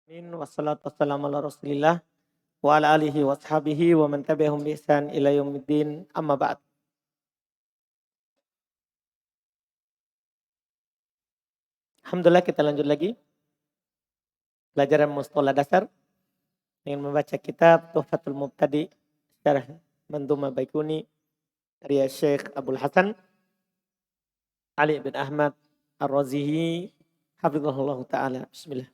Amin wassalatu wassalamu ala Rasulillah wa ala alihi wa ashabihi wa man tabi'ahum bi ihsan ila yaumiddin amma ba'd. Alhamdulillah kita lanjut lagi pelajaran mustalah dasar dengan membaca kitab Tuhfatul Mubtadi syarah Mandhumah Baikuni dari Syekh Abdul Hasan Ali bin Ahmad Ar-Razihi hafizahullah taala. Bismillah.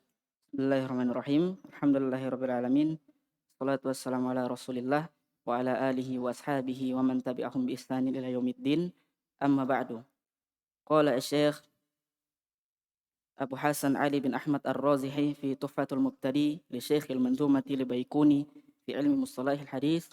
Bismillahirrahmanirrahim. Alhamdulillahirabbil alamin. Wassalatu wassalamu ala Rasulillah wa ala alihi wa ashabihi wa man tabi'ahum bi ihsanin ila yaumiddin. Amma ba'du. Qala Syekh Abu Hasan Ali bin Ahmad Ar-Razihi fi Tuhfatul Mubtadi li Syekh al-Manzumati li Baikuni fi ilmi mustalah al-hadis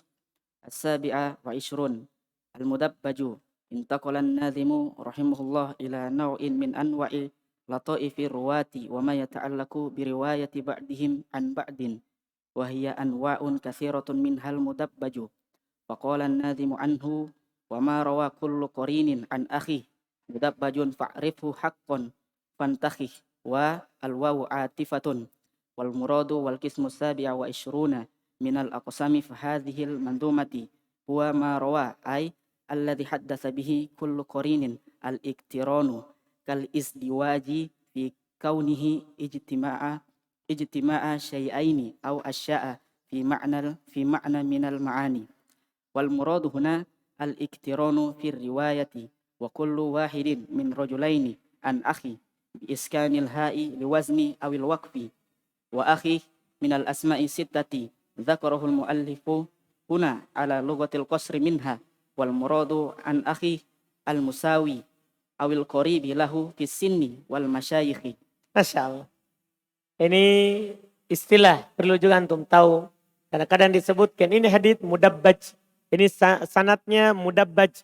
as-sabi'a wa ishrun al-mudabbaju intaqala an-nadhimu rahimahullah ila naw'in min anwa'i lataifi ruwati wa ma yata'allaku bi riwayati ba'dihim an ba'din wa hiya anwa'un kathiratun minhal mudabbaju. Faqala an-nadhimu anhu wa ma rawa kullu qarinin an akhi mudabbajun fa'rifhu haqqan fantakhih wa al-wawu atifatun wal muradu wal qismu sabi'a wa ishruna minal aqsami fa hadhihi al-mandumati huwa ma rawa ay alladhi haddatsa bihi kullu qarinin al-iktiranu kal isdiwaji fi kaunihi ijtima'a syai'aini aw asya'a fi ma'na minal ma'ani wal muradu huna al-iktiranu fi riwayati wa kullu wahidin min rajulaini an akhi bi iskanil ha'i liwazni awil waqfi wa akhi minal asma'i sittati dzakarahu al-muallifu huna ala lughatil qasri minha wal muradu an akhi al-musawi awil qaribi lahu fis sinni wal masyayikhi. Masya Allah. Ini istilah perlu juga antum tahu. Karena kadang disebutkan ini hadits mudabbaj. Ini sanatnya mudabbaj.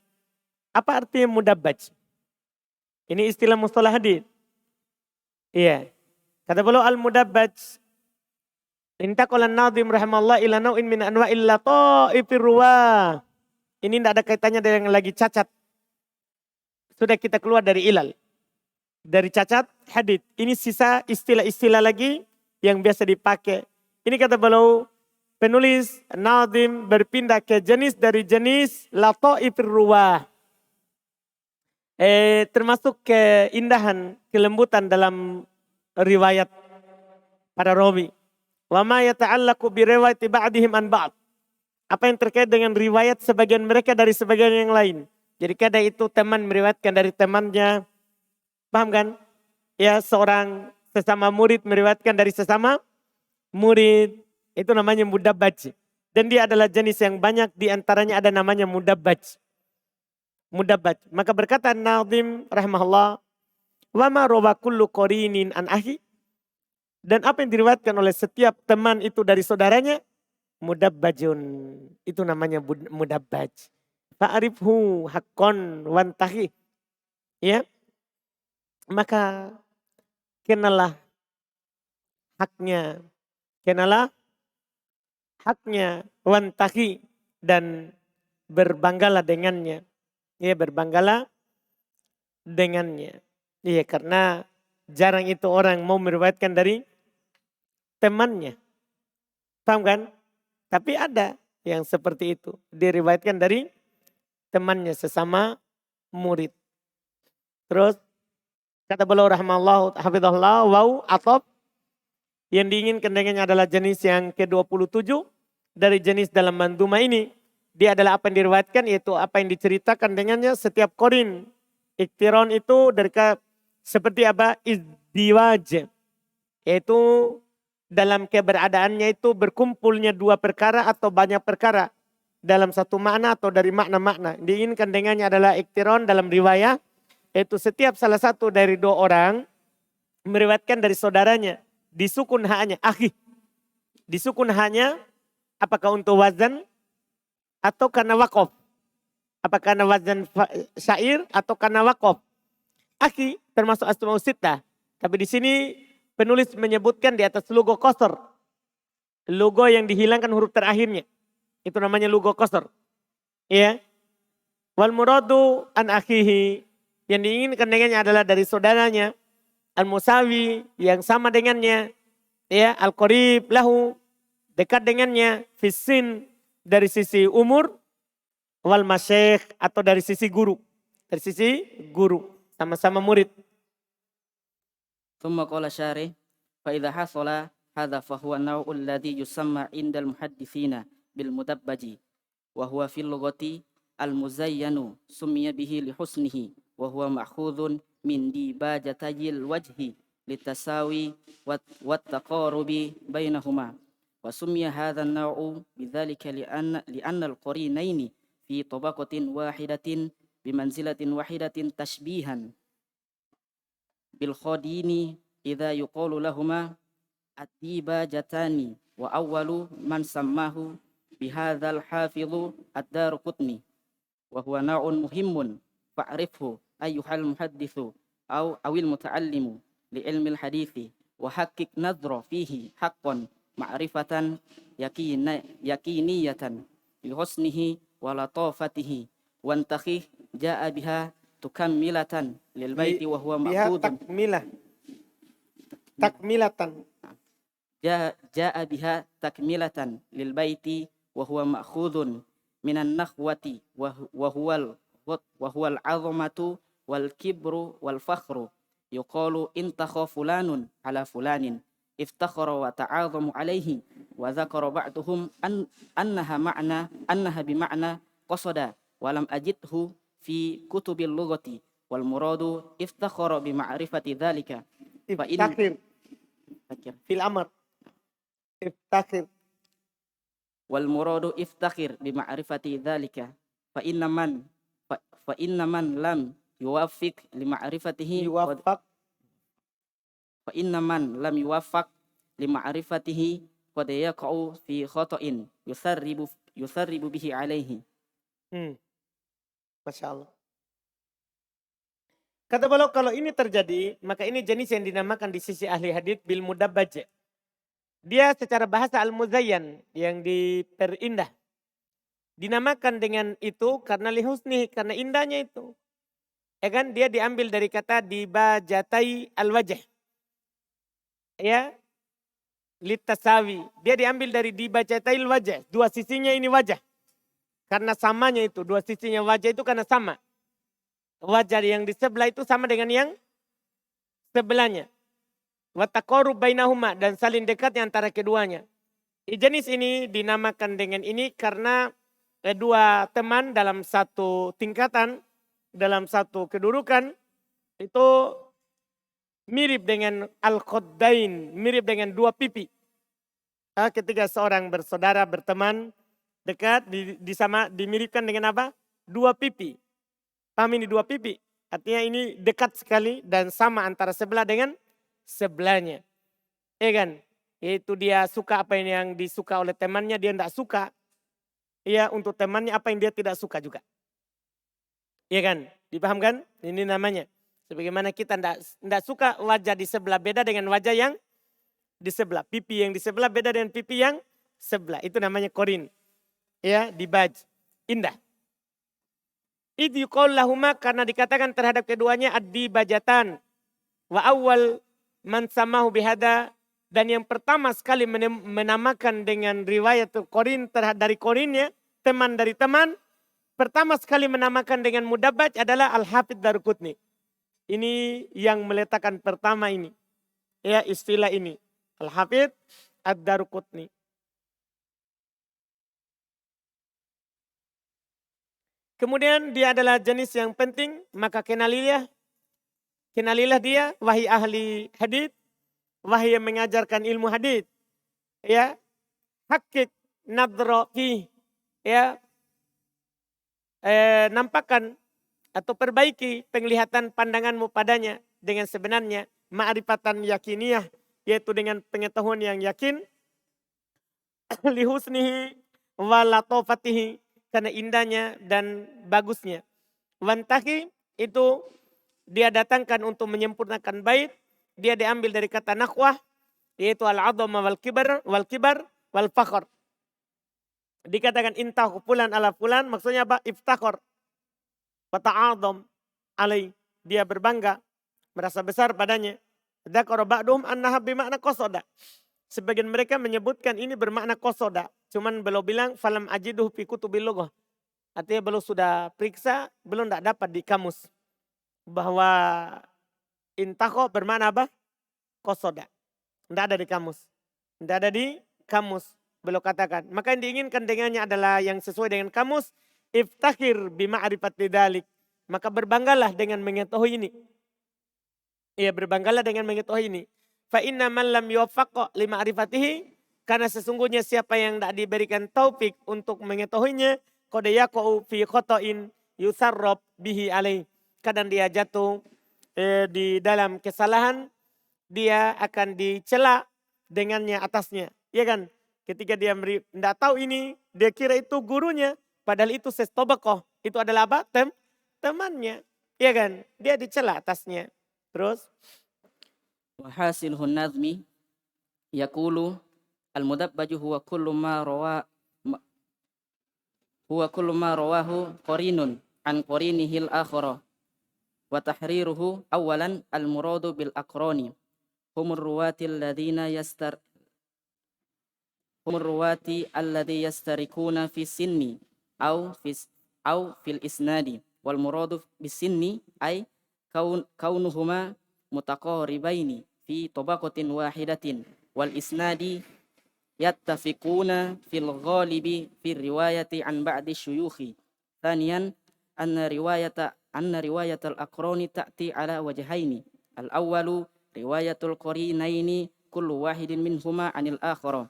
Apa artinya mudabbaj? Ini istilah mustalah hadits. Iya. Kata beliau al-mudabbaj. Intaqala an-nadhim rahimallahu ila nau'in min anwa'il lata'ifir ruwah. Ini tidak ada kaitannya dengan lagi cacat. Sudah kita keluar dari ilal. Dari cacat hadits. Ini sisa istilah-istilah lagi yang biasa dipakai. Ini kata beliau penulis nadhim berpindah ke jenis dari jenis lata'ifir ruwah. Termasuk keindahan, kelembutan dalam riwayat para rawi. Wa ma yata'allaqu bi riwayati ba'dihim an ba'd. Apa yang terkait dengan riwayat sebagian mereka dari sebagian yang lain. Jadi kadang itu teman meriwayatkan dari temannya. Paham kan? Ya, seorang sesama murid meriwayatkan dari sesama murid. Itu namanya mudabbaj. Dan dia adalah jenis yang banyak, di antaranya ada namanya mudabbaj. Mudabbaj. Maka berkata Nadhim rahimahullah, wa ma rawa kullu qarinin an akhi. Dan apa yang diriwayatkan oleh setiap teman itu dari saudaranya, mudabbajun. Itu namanya mudabbaj. Fa'rifhu haqqan wantahi. Ya. Maka kenalah haknya. Kenalah haknya wantahi dan berbanggalah dengannya. Ya, berbanggalah dengannya. Iya, karena jarang itu orang mau meriwayatkan dari temannya. Paham kan? Tapi ada yang seperti itu. Diriwayatkan dari temannya sesama murid. Terus kata beliau rahimahullah hafizahullah wau atop yang diinginkan dengannya adalah jenis yang ke-27 dari jenis dalam mandhumah ini. Dia adalah apa yang diriwayatkan, yaitu apa yang diceritakan dengannya setiap qarin. Iktiron itu dari seperti apa? Izdiwaj. Yaitu dalam keberadaannya itu berkumpulnya dua perkara atau banyak perkara dalam satu makna atau dari makna-makna. Diinginkan dengannya adalah iktiron dalam riwayat, yaitu setiap salah satu dari dua orang meriwayatkan dari saudaranya. Disukun hanya akhi. Disukun hanya apakah untuk wazan atau karena waqaf. Apakah karena wazan syair atau karena waqaf. Akhi termasuk asmaul sittah. Tapi di sini penulis menyebutkan di atas logo qasr. Logo yang dihilangkan huruf terakhirnya. Itu namanya logo qasr. Ya. Wal muradu an akhihi. Yang diinginkan dengannya adalah dari saudaranya. Al-musawi yang sama dengannya. Ya, al-qarib lahu, dekat dengannya, fisin, dari sisi umur, wal masyayikh, atau dari sisi guru. Dari sisi guru, sama-sama murid. ثم قال الشارح فإذا حصل هذا فهو النوع الذي يسمى عند المحدثين بالمدبج وهو في اللغة المزين سمي به لحسنه وهو مأخوذ من ديباجتي الوجه للتساوي والتقارب بينهما وسمي هذا النوع بذلك لأن القرينين في طبقة واحدة بمنزلة واحدة تشبيها بالخدين إذا يقال لهما الديباجتان وأول من سماه بهذا الحافظ الدارقطني وهو نوع مهم فاعرفه أيها المحدث أو المتعلم لعلم الحديث وحقق نظر فيه حقا معرفة يقينية لحسنه ولطافته وانتخيه جاء بها تكملة للبيت وهو Biha مأخوذ takmilatan. جاء بها تكملة للبيت وهو مأخوذ من النخوة وهو العظمة والكبر والفخر يقال انتخى فلان على فلان افتخر وتعاظم عليه وذكر بعضهم أنها بمعنى قصد ولم أجده في كتب اللغة والمراد افتخر بمعرفة ذلك Iftakhir fil amr. Iftakhir. والمراد افتخر بمعرفة ذلك فإن من لم يوفق لمعرفته Yuwaffaq. فإن من لم يوفق لمعرفته قد يقع في خطأ يثرب به عليه. Masya Allah. Kata beliau, kalau ini terjadi, maka ini jenis yang dinamakan di sisi ahli hadits bil mudabbaj. Dia secara bahasa al-muzayyan, yang diperindah. Dinamakan dengan itu karena lihusni, karena indahnya itu. Ya kan, dia diambil dari kata dibajatai al-wajh. Ya, litasawi. Dia diambil dari dibajatai al-wajh. Dua sisinya ini wajah. Karena samanya itu, dua sisinya wajah itu karena sama. Wajah yang di sebelah itu sama dengan yang sebelahnya. Wataqarub bainahuma, dan saling dekatnya antara keduanya. Jenis ini dinamakan dengan ini karena dua teman dalam satu tingkatan, dalam satu kedudukan itu mirip dengan al-khuddain, mirip dengan dua pipi. Ketika seorang bersaudara berteman dekat dimiripkan dengan apa? Dua pipi. Paham ini dua pipi? Artinya ini dekat sekali dan sama antara sebelah dengan sebelahnya. Ya kan? Yaitu dia suka apa yang disuka oleh temannya, dia tidak suka. Ya, untuk temannya apa yang dia tidak suka juga. Ya kan? Dipahamkan? Ini namanya. Sebagaimana kita tidak suka wajah di sebelah beda dengan wajah yang di sebelah. Pipi yang di sebelah beda dengan pipi yang sebelah. Itu namanya korin. Ya, dibaj. Indah. Idh yuqaul lahuma, karena dikatakan terhadap keduanya ad-dibajatan. Wa awal man samahu bihada, dan yang pertama sekali menamakan dengan riwayat Qorin dari Qorinnya, teman dari teman, pertama sekali menamakan dengan mudabbaj adalah Al-Hafidz Daruqutni. Ini yang meletakkan pertama ini. Ya, istilah ini. Al-Hafidz Ad-Daruqutni. Kemudian dia adalah jenis yang penting, maka kenalilah dia, wahai ahli hadits, wahai yang mengajarkan ilmu hadits. Ya, hakik nadra fi, ya, nampakkan atau perbaiki penglihatan pandanganmu padanya dengan sebenarnya ma'rifatan yakiniyah, yaitu dengan pengetahuan yang yakin, lihusnihi wa latofatihi, karena indahnya dan bagusnya. Wantahi itu dia datangkan untuk menyempurnakan bait. Dia diambil dari kata nakhwah, yaitu al-'azama wal kibar wal fakhr. Dikatakan intahu fulan ala fulan, maksudnya apa? Iftakhar. Wa ta'azam alai. Dia berbangga, merasa besar padanya. Dzakara ba'dhum annaha bimakna qasada. Sebagian mereka menyebutkan ini bermakna kosoda. Cuman belum bilang falam ajiduhu fi kutubil lughah. Artinya belum sudah periksa, belum tidak dapat di kamus. Bahwa intako bermakna apa? Kosoda. Tidak ada di kamus. Tidak ada di kamus. Belum katakan. Maka yang diinginkan dengannya adalah yang sesuai dengan kamus. Iftakhir bima'rifat lidalik. Maka berbanggalah dengan mengetahui ini. Ya, berbanggalah dengan mengetahui ini. Fa inna man lam yuwaffaq lima'rifatihi, karena sesungguhnya siapa yang tidak diberikan taufik untuk mengetahuinya, qad yaqa'u fi khata'in yusarrab bihi alaih. Kadang dia jatuh di dalam kesalahan, dia akan dicela dengannya atasnya. Ya kan? Ketika dia tidak tahu ini, dia kira itu gurunya, padahal itu sestobakoh. Itu adalah apa? Temannya. Ya kan? Dia dicela atasnya. Terus? وحاصله النظم يقول المدبج هو كل ما رواه قرين عن قرينه الآخر وتحريره أولا المراد بالأقران هم الرواة الذي يشتركون في السن أو في الإسناد والمراد بالسن أي كونهما متقاربين في طبقة واحدة والإسناد يتفقون في الغالب في الرواية عن بعض الشيوخ. ثانيا أن رواية الأقران تأتي على وجهين. الأول رواية القرينين كل واحد منهما عن الآخر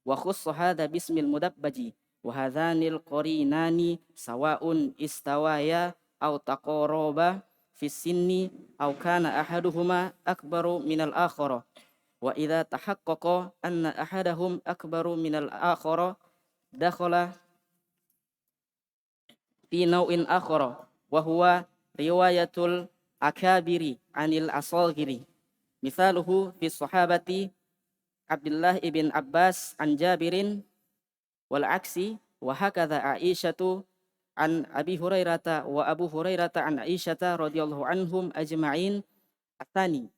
وخص هذا باسم المدبج وهذان القرينان سواء استوايا أو تقاربا في السن أو كان أحدهما أكبر من الآخر وإذا تحقق أن أحدهم أكبر من الآخر دخل في نوع آخر وهو رواية الأكابر عن الأصاغر مثاله في الصحابة عبد الله بن عباس عن جابر والعكس وهكذا عائشة عن أبي هريرة وأبو هريرة عن عائشة رضي الله عنهم أجمعين. الثاني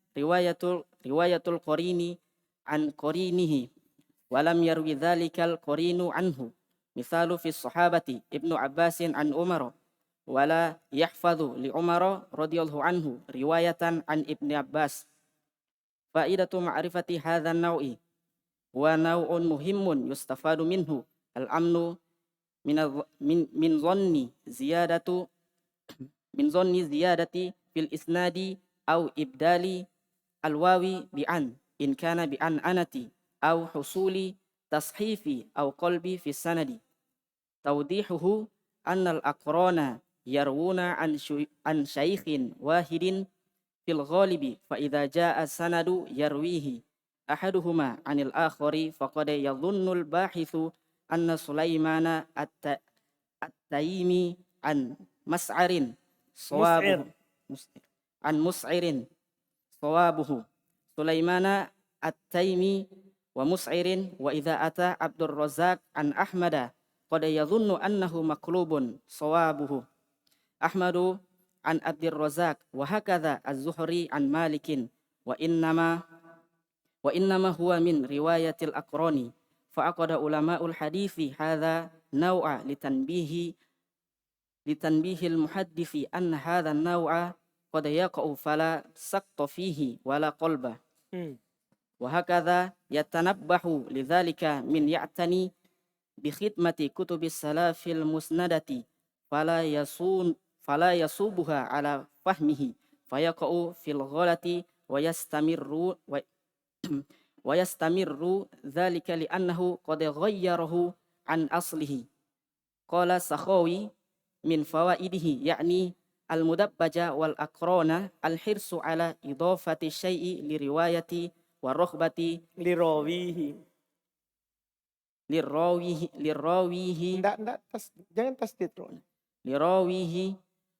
رواية القرين عن قرينه ولم يروي ذلك القرين عنه مثال في الصحابة ابن عباس عن عمر ولا يحفظ لعمر رضي الله عنه رواية عن ابن عباس. فائدة معرفة هذا النوع هو نوع مهم يستفاد منه الأمن من ظن زيادة في الإسناد أو إبدال الواو بأن إن كان بأن أنتي أو حصول تصحيف أو قلب في السند. توضيحه أن الأقران يروون عن شيخ واحد في الغالب فإذا جاء السند يرويه أحدهما عن الآخر فقد يظن الباحث أن سليمان التيمي عن مسعر صوابه صوابه سليمان التيمي ومسعر وإذا أتى عبد الرزاق عن أحمد قد يظن أنه مقلوب صوابه أحمد عن عبد الرزاق وهكذا الزهري عن مالك وإنما هو من رواية الأقران. فعقد علماء الحديث هذا نوع لتنبيه المحدث أن هذا النوع قد يقع فلا سقط فيه ولا قلب. وهكذا يتنبه لذلك من يعتني بخدمة كتب السلف المسندة فلا يصوبها على فهمه فيقع في الغلط ويستمر ذلك لأنه قد غيره عن أصله. قال السخاوي من فوائده يعني المدبج والأقران الحرص على إضافة الشيء لرواية والرغبة لراويه Jangan tasdid. لراويه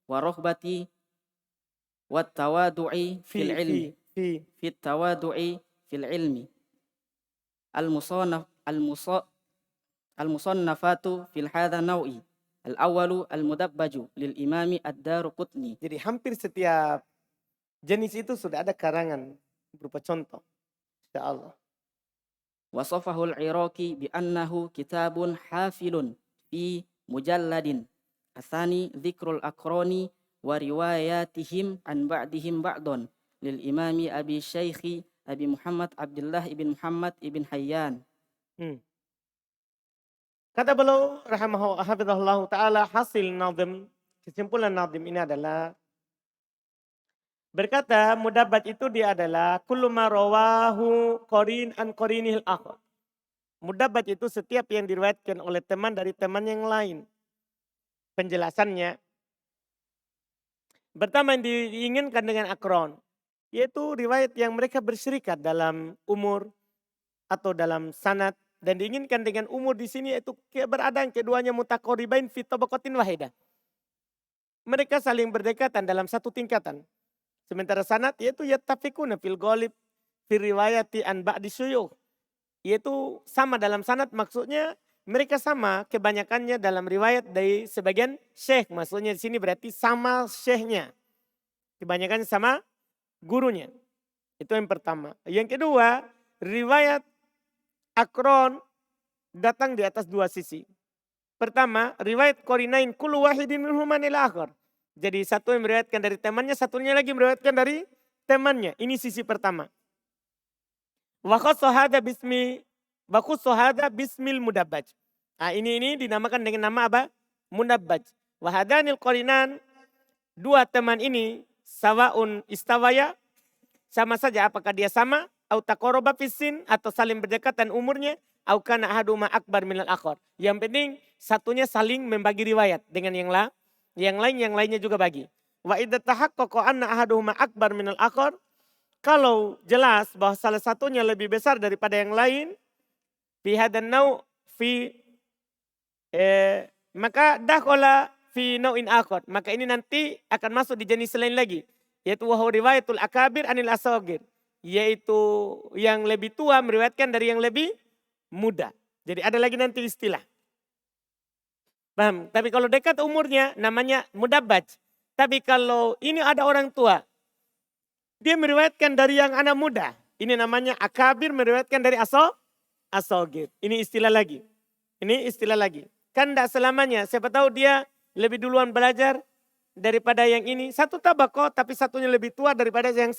ورغبة والتواضع في العلم في التواضع في العلم. المصنفات في هذا النوع الأول المدبج للإمام الدارقطني. Jadi hampir setiap jenis itu sudah ada karangan berupa contoh. Insya Allah. Wasafahu al-Iraqi bi annahu kitabun hafilun fi mujalladin. Asani dzikrul akroni wa riwayatihim an ba'dihim ba'don lil imami Abi Syaikhi Abi Muhammad Abdullah ibn Muhammad ibn Hayyan. Hmm. Kata beliau hafizahullah ta'ala, hasil nazim, kesimpulan nazim ini adalah berkata mudabat itu dia adalah kullu ma rawahu qarin an qarinihil akhar. Mudabat itu setiap yang diriwayatkan oleh teman dari teman yang lain. Penjelasannya, pertama yang diinginkan dengan akron, yaitu riwayat yang mereka berserikat dalam umur atau dalam sanad, dan diinginkan dengan umur di sini yaitu keberadaan keduanya mutaqaribain fi tabaqatin wahidah. Mereka saling berdekatan dalam satu tingkatan. Sementara sanad yaitu yattafiquna fil ghalib fi riwayati an ba'di syuyukh. Yaitu sama dalam sanad, maksudnya mereka sama kebanyakannya dalam riwayat dari sebagian syekh. Maksudnya di sini berarti sama syekhnya. Kebanyakan sama gurunya. Itu yang pertama. Yang kedua, riwayat akron datang di atas dua sisi. Pertama, riwayat qarinain kullu wahidin minhuma ila akhar. Jadi satu yang meriwayatkan dari temannya, satunya lagi meriwayatkan dari temannya. Ini sisi pertama. Wa khassa hadza bismil mudabbaj. Nah, ini dinamakan dengan nama apa? Mudabbaj. Wa hadanil qarinan, dua teman ini sawaun istawaya, sama saja apakah dia sama, au taqarraba fisin, atau saling berdekatan umurnya, au kana ahaduma akbar minal akhar. Yang penting satunya saling membagi riwayat dengan yang lainnya juga bagi. Wa idza tahaqqaqa anna ahaduhuma akbar minal akhar, kalau jelas bahwa salah satunya lebih besar daripada yang lain, fi hadan nau fi maka dakhala fi nau'in akhar, maka ini nanti akan masuk di jenis lain lagi, yaitu wa riwayatul akabir anil asagir, yaitu yang lebih tua meriwayatkan dari yang lebih muda. Jadi ada lagi nanti istilah. Paham? Tapi kalau dekat umurnya namanya mudabbaj. Tapi kalau ini ada orang tua, dia meriwayatkan dari yang anak muda, ini namanya akabir meriwayatkan dari asogir. Ini istilah lagi. Kan tidak selamanya, siapa tahu dia lebih duluan belajar daripada yang ini. Satu tabaqah tapi satunya lebih tua daripada yang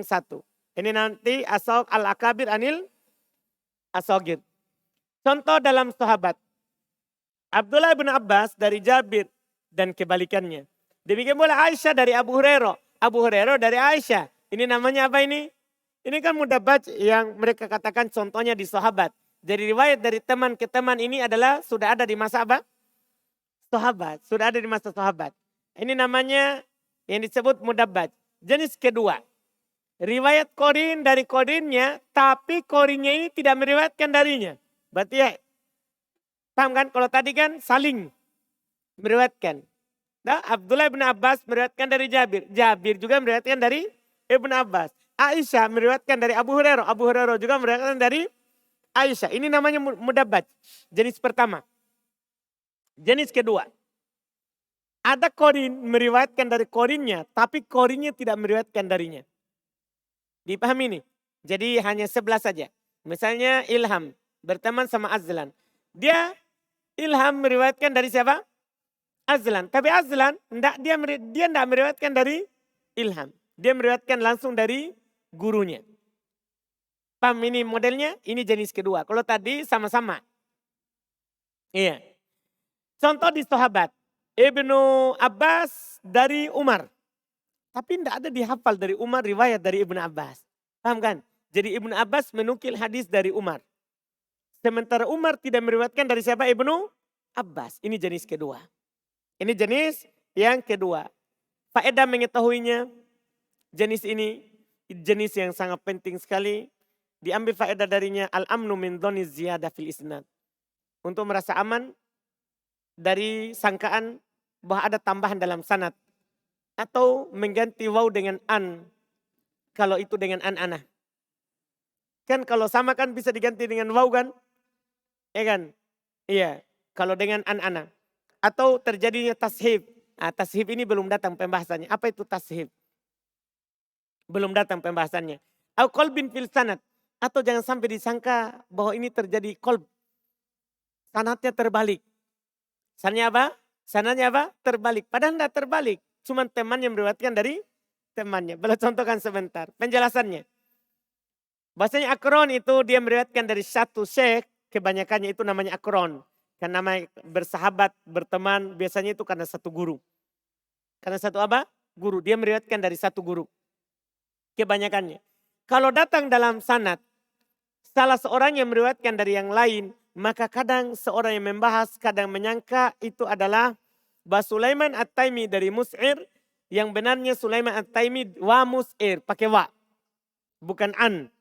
satu. Ini nanti al-akabir anil asogir. Contoh dalam sahabat. Abdullah bin Abbas dari Jabir dan kebalikannya. Demikian pula Aisyah dari Abu Hurairah. Abu Hurairah dari Aisyah. Ini namanya apa ini? Ini kan mudabbaj yang mereka katakan contohnya di sahabat. Jadi riwayat dari teman ke teman ini adalah sudah ada di masa apa? Sahabat. Sudah ada di masa sahabat. Ini namanya yang disebut mudabbaj. Jenis kedua. Riwayat qarin dari qarinnya, tapi qarinnya ini tidak meriwayatkan darinya. Berarti ya, paham kan? Kalau tadi kan saling meriwayatkan. Nah, Abdullah bin Abbas meriwayatkan dari Jabir. Jabir juga meriwayatkan dari Ibn Abbas. Aisyah meriwayatkan dari Abu Hurairah. Abu Hurairah juga meriwayatkan dari Aisyah. Ini namanya mudabbaj. Jenis pertama. Jenis kedua. Ada qarin meriwayatkan dari qarinnya, tapi qarinnya tidak meriwayatkan darinya. Dipahami ini? Jadi hanya 11 saja. Misalnya Ilham berteman sama Azlan. Dia Ilham meriwayatkan dari siapa? Azlan. Tapi Azlan dia tidak meriwayatkan dari Ilham. Dia meriwayatkan langsung dari gurunya. Paham ini modelnya? Ini jenis kedua. Kalau tadi sama-sama. Iya. Contoh di sahabat. Ibnu Abbas dari Umar. Tapi tidak ada dihafal dari Umar riwayat dari Ibnu Abbas. Paham kan? Jadi Ibnu Abbas menukil hadis dari Umar. Sementara Umar tidak meriwayatkan dari siapa? Ibnu Abbas. Ini jenis kedua. Ini jenis yang kedua. Faedah mengetahuinya, jenis ini jenis yang sangat penting sekali. Diambil faedah darinya, al-amnu min dhoni ziyadah fil isnad. Untuk merasa aman dari sangkaan bahwa ada tambahan dalam sanad. Atau mengganti waw dengan an. Kalau itu dengan an-anah. Kan kalau sama kan bisa diganti dengan waw kan? Ya kan? Iya. Kalau dengan an-anah. Atau terjadinya tashib. Nah, tashib ini belum datang pembahasannya. Apa itu tashib? Belum datang pembahasannya. Au qalbin fil sanad. Atau jangan sampai disangka bahwa ini terjadi qalb. Sanadnya terbalik. Sanadnya apa? Terbalik. Padahal tidak terbalik. Cuman temannya meriwayatkan dari temannya. Boleh contohkan sebentar. Penjelasannya. Bahasanya akron itu dia meriwayatkan dari satu syekh. Kebanyakannya itu namanya akron. Karena nama bersahabat, berteman. Biasanya itu karena satu guru. Karena satu apa? Guru. Dia meriwayatkan dari satu guru. Kebanyakannya. Kalau datang dalam sanad, salah seorang yang meriwayatkan dari yang lain, maka kadang seorang yang membahas, kadang menyangka itu adalah bahwa Sulaiman At-Taimi dari Mus'ir, yang benarnya Sulaiman At-Taimi wa Mus'ir, pakai wa, bukan an.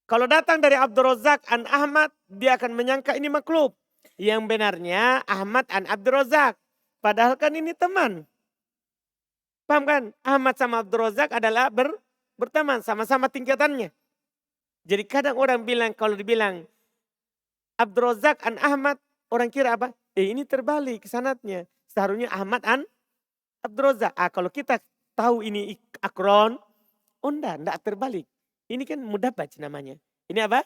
Kalau datang dari Abdul Razak an Ahmad, dia akan menyangka ini maklub. Yang benarnya Ahmad an Abdul Razak. Padahal kan ini teman. Paham kan? Ahmad sama Abdul Razak adalah berteman, sama-sama tingkatannya. Jadi kadang orang bilang, kalau dibilang Abdul Razak an Ahmad, orang kira apa? Ini terbalik sanadnya. Seharusnya Ahmad an Abdul Razak. Kalau kita tahu ini akron, enggak terbalik. Ini kan mudabaj namanya. Ini apa?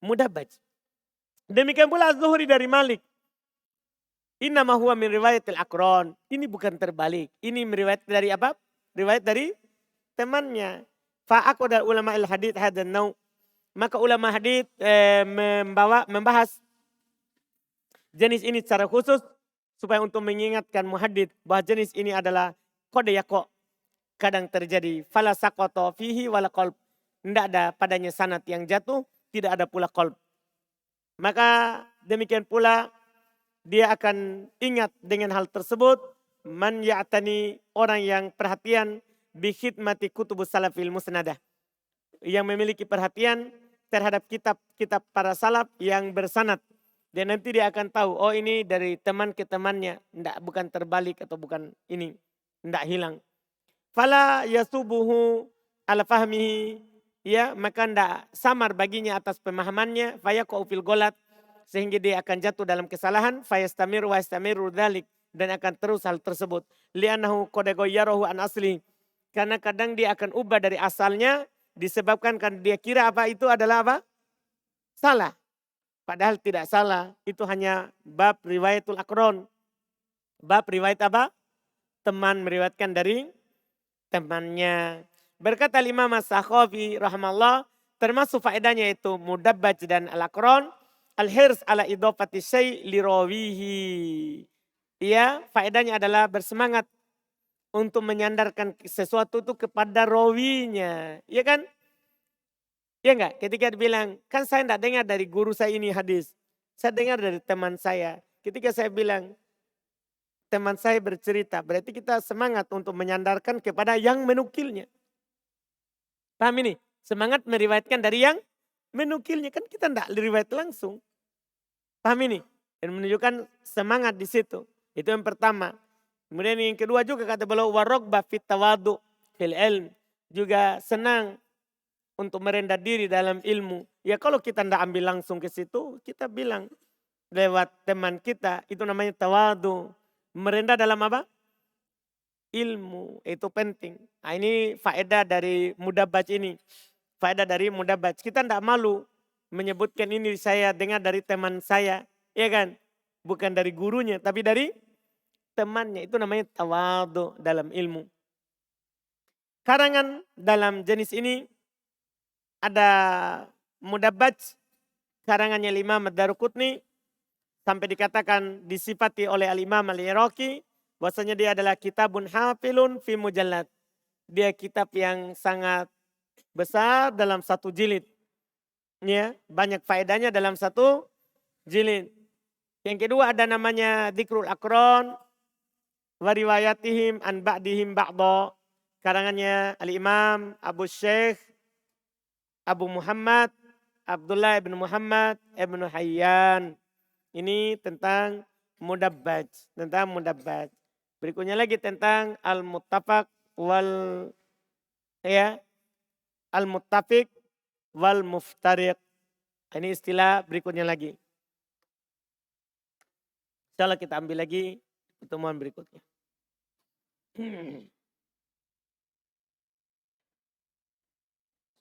Mudabaj. Demikian pula Az-Zuhri dari Malik. Innama huwa min riwayatil akron. Ini bukan terbalik. Ini meriwayat dari apa? Riwayat dari temannya. Fa'aqada ulama al-hadith hadan nau. Maka ulama hadith membahas jenis ini secara khusus supaya untuk mengingatkan muhadith bahwa jenis ini adalah kode yako. Kadang terjadi fala saqata fihi wala qalb. Tidak ada padanya sanad yang jatuh, tidak ada pula qalb. Maka demikian pula dia akan ingat dengan hal tersebut. Man ya'tani, orang yang perhatian bi khidmati kutubus salafil musnadah. Yang memiliki perhatian terhadap kitab-kitab para salaf yang bersanad. Dan nanti dia akan tahu, oh ini dari teman ke temannya. Bukan terbalik atau bukan ini. Tidak hilang. Fala yasubuhu ala fahmihi. Ya, maka tidak samar baginya atas pemahamannya. Fayaqa'u fil golat. Sehingga dia akan jatuh dalam kesalahan. Fayastamir wa yastamiru dhalik. Dan akan terus hal tersebut. Li'annahu qad ghayyarahu an asli. Karena kadang dia akan ubah dari asalnya. Disebabkan kan dia kira apa itu adalah apa? Salah. Padahal tidak salah. Itu hanya bab riwayatul akron. Bab riwayat apa? Teman meriwayatkan dari temannya. Berkata Imam As-Sakhawi rahimahullah, termasuk faedahnya itu mudabbaj dan al-akron, al-hirs ala idhofati syai' li rawihi. Ya, faedahnya adalah bersemangat untuk menyandarkan sesuatu itu kepada rawinya. Ya kan? Ya enggak? Ketika dibilang, kan saya enggak dengar dari guru saya ini hadis. Saya dengar dari teman saya. Ketika saya bilang, teman saya bercerita, berarti kita semangat untuk menyandarkan kepada yang menukilnya. Paham ini? Semangat meriwayatkan dari yang menukilnya. Kan kita tidak riwayat langsung. Paham ini? Dan menunjukkan semangat di situ. Itu yang pertama. Kemudian yang kedua juga kata beliau, warogba fit tawadu fil ilm. Juga senang untuk merendah diri dalam ilmu. Ya kalau kita tidak ambil langsung ke situ, kita bilang lewat teman kita, itu namanya tawadu. Merendah dalam apa? Ilmu, itu penting. Nah, ini faedah dari mudabbaj ini. Faedah dari mudabbaj. Kita tidak malu menyebutkan ini saya dengar dari teman saya. Ya kan? Bukan dari gurunya, tapi dari temannya. Itu namanya tawadu dalam ilmu. Karangan dalam jenis ini ada mudabbaj. Karangannya Imam Ad-Daruqutni. Sampai dikatakan disifati oleh Al-Imam Al-Iraqi. Bahwasanya dia adalah kitabun hafilun fi mujallad. Dia kitab yang sangat besar dalam satu jilid. Ya, banyak faedahnya dalam satu jilid. Yang kedua ada namanya Dzikrul Akron wa riwayatihim an ba'dihim ba'dha. Karangannya Al-Imam Abu Syekh Abu Muhammad Abdullah ibn Muhammad ibn Hayyan. Ini tentang mudabbaj, Berikutnya lagi tentang al-muttafaq wal al-muttafiq wal muftariq. Ini istilah berikutnya lagi. Insyaallah kita ambil lagi pertemuan berikutnya.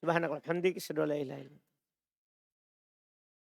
Subhanakallahumma wa bihamdik, asyhadu an la ilaha illa anta.